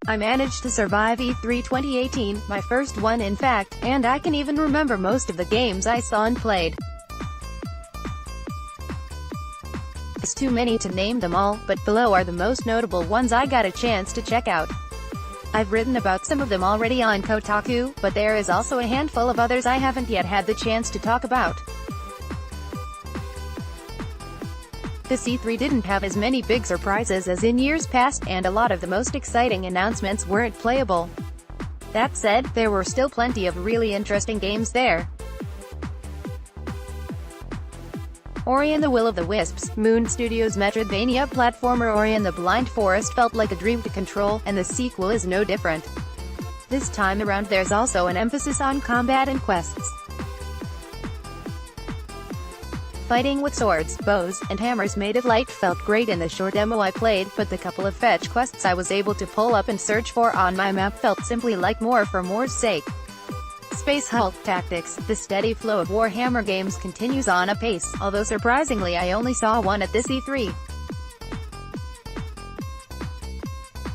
I managed to survive E3 2018, my first one in fact, and I can even remember most of the games I saw and played. It's too many to name them all, but below are the most notable ones I got a chance to check out. I've written about some of them already on Kotaku, but there is also a handful of others I haven't yet had the chance to talk about. This E3 didn't have as many big surprises as in years past, and a lot of the most exciting announcements weren't playable. That said, there were still plenty of really interesting games there. Ori and the Will of the Wisps, Moon Studios' Metroidvania platformer Ori and the Blind Forest felt like a dream to control, and the sequel is no different. This time around there's also an emphasis on combat and quests. Fighting with swords, bows, and hammers made of light felt great in the short demo I played, but the couple of fetch quests I was able to pull up and search for on my map felt simply like more for more's sake. Space Hulk Tactics, the steady flow of Warhammer games continues on apace, although surprisingly I only saw one at this E3.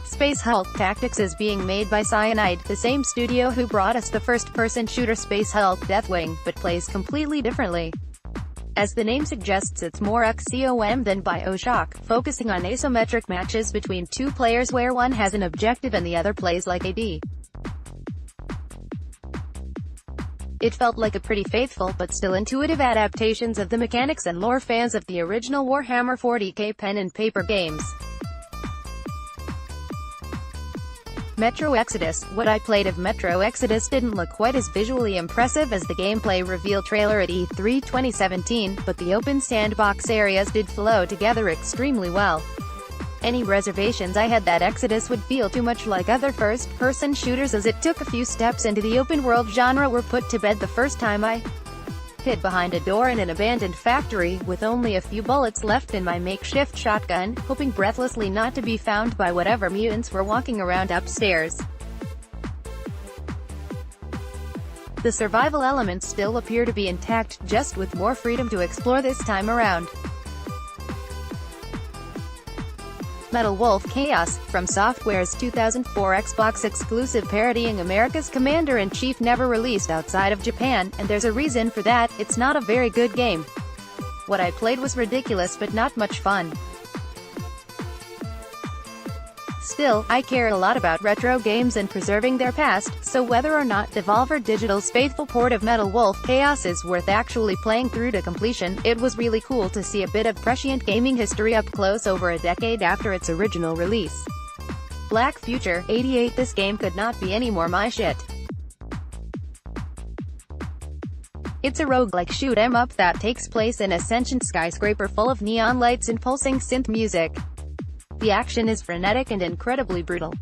Space Hulk Tactics is being made by Cyanide, the same studio who brought us the first-person shooter Space Hulk Deathwing, but plays completely differently. As the name suggests, it's more XCOM than BioShock, focusing on asymmetric matches between two players where one has an objective and the other plays like AD. It felt like a pretty faithful but still intuitive adaptations of the mechanics and lore fans of the original Warhammer 40k pen and paper games. Metro Exodus. What I played of Metro Exodus didn't look quite as visually impressive as the gameplay reveal trailer at E3 2017, but the open sandbox areas did flow together extremely well. Any reservations I had that Exodus would feel too much like other first-person shooters as it took a few steps into the open-world genre were put to bed the first time I hid behind a door in an abandoned factory, with only a few bullets left in my makeshift shotgun, hoping breathlessly not to be found by whatever mutants were walking around upstairs. The survival elements still appear to be intact, just with more freedom to explore this time around. Metal Wolf Chaos, From Software's 2004 Xbox exclusive parodying America's Commander-in-Chief, never released outside of Japan, and there's a reason for that. It's not a very good game. What I played was ridiculous but not much fun. Still, I care a lot about retro games and preserving their past, so whether or not Devolver Digital's faithful port of Metal Wolf Chaos is worth actually playing through to completion, it was really cool to see a bit of prescient gaming history up close over a decade after its original release. Black Future 88. This game could not be any more my shit. It's a roguelike shoot-'em-up that takes place in a sentient skyscraper full of neon lights and pulsing synth music. The action is frenetic and incredibly brutal.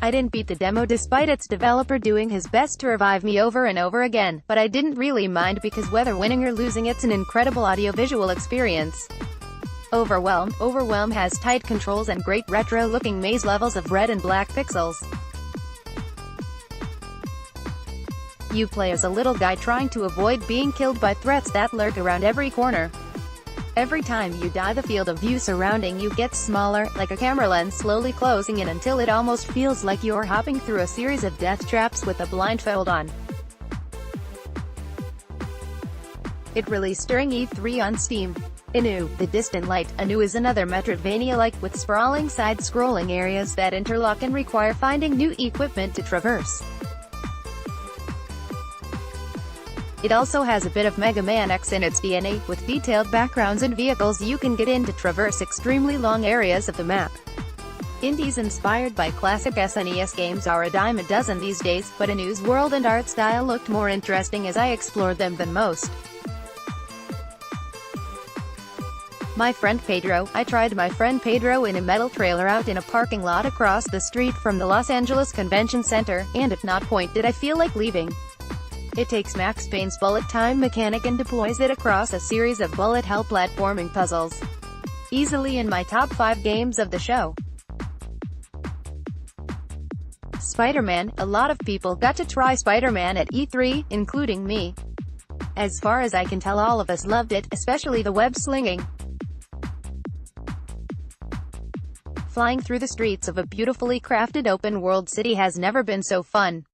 I didn't beat the demo despite its developer doing his best to revive me over and over again, but I didn't really mind because whether winning or losing, it's an incredible audiovisual experience. Overwhelm has tight controls and great retro-looking maze levels of red and black pixels. You play as a little guy trying to avoid being killed by threats that lurk around every corner. Every time you die, the field of view surrounding you gets smaller, like a camera lens slowly closing in until it almost feels like you're hopping through a series of death traps with a blindfold on. It released during E3 on Steam. Inu, The Distant Light. Inu is another Metroidvania-like, with sprawling side-scrolling areas that interlock and require finding new equipment to traverse. It also has a bit of Mega Man X in its DNA, with detailed backgrounds and vehicles you can get in to traverse extremely long areas of the map. Indies inspired by classic SNES games are a dime a dozen these days, but Inu's world and art style looked more interesting as I explored them than most. My Friend Pedro. I tried My Friend Pedro in a metal trailer out in a parking lot across the street from the Los Angeles Convention Center, and at not point did I feel like leaving. It takes Max Payne's bullet time mechanic and deploys it across a series of bullet hell platforming puzzles. Easily in my top 5 games of the show. Spider-Man. A lot of people got to try Spider-Man at E3, including me. As far as I can tell, all of us loved it, especially the web slinging. Flying through the streets of a beautifully crafted open-world city has never been so fun.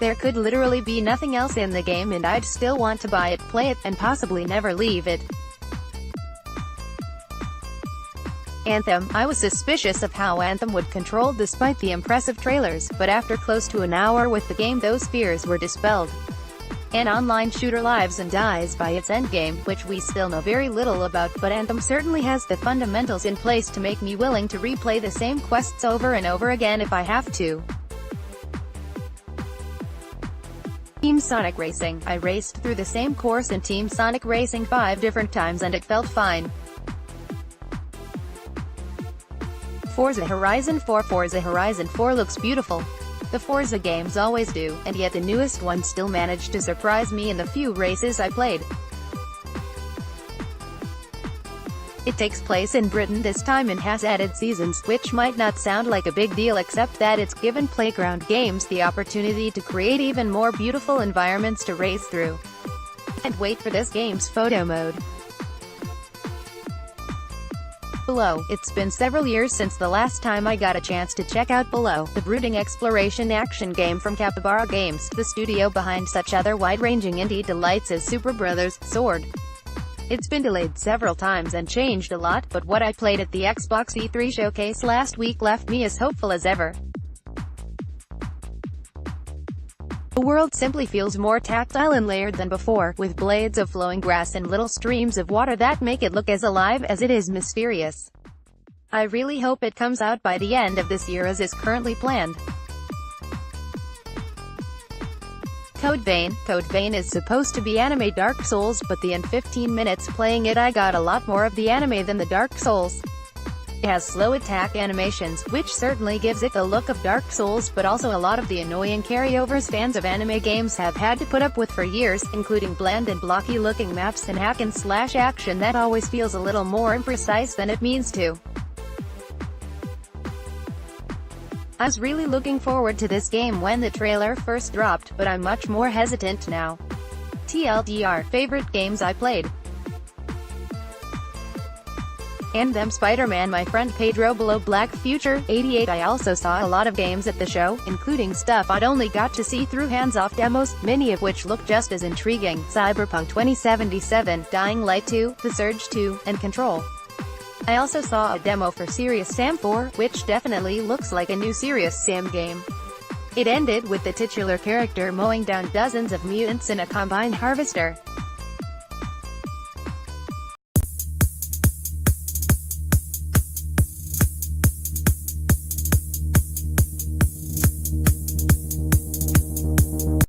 There could literally be nothing else in the game and I'd still want to buy it, play it, and possibly never leave it. Anthem. I was suspicious of how Anthem would control despite the impressive trailers, but after close to an hour with the game those fears were dispelled. An online shooter lives and dies by its endgame, which we still know very little about, but Anthem certainly has the fundamentals in place to make me willing to replay the same quests over and over again if I have to. Team Sonic Racing. I raced through the same course in Team Sonic Racing 5 different times and it felt fine. Forza Horizon 4. Forza Horizon 4 looks beautiful. The Forza games always do, and yet the newest one still managed to surprise me in the few races I played. It takes place in Britain this time and has added seasons, which might not sound like a big deal except that it's given Playground Games the opportunity to create even more beautiful environments to race through. And wait for this game's photo mode. Below. It's been several years since the last time I got a chance to check out Below, the brooding exploration action game from Capybara Games, the studio behind such other wide-ranging indie delights as Super Brothers, Sword. It's been delayed several times and changed a lot, but what I played at the Xbox E3 showcase last week left me as hopeful as ever. The world simply feels more tactile and layered than before, with blades of flowing grass and little streams of water that make it look as alive as it is mysterious. I really hope it comes out by the end of this year as is currently planned. Code Vein. Code Vein is supposed to be anime Dark Souls, but in 15 minutes playing it I got a lot more of the anime than the Dark Souls. It has slow attack animations, which certainly gives it the look of Dark Souls, but also a lot of the annoying carryovers fans of anime games have had to put up with for years, including bland and blocky-looking maps and hack-and-slash action that always feels a little more imprecise than it means to. I was really looking forward to this game when the trailer first dropped, but I'm much more hesitant now. TLDR, favorite games I played. And them Spider-Man. My friend Pedro Below Black Future 88. I also saw a lot of games at the show, including stuff I'd only got to see through hands-off demos, many of which look just as intriguing: Cyberpunk 2077, Dying Light 2, The Surge 2, and Control. I also saw a demo for Serious Sam 4, which definitely looks like a new Serious Sam game. It ended with the titular character mowing down dozens of mutants in a combine harvester.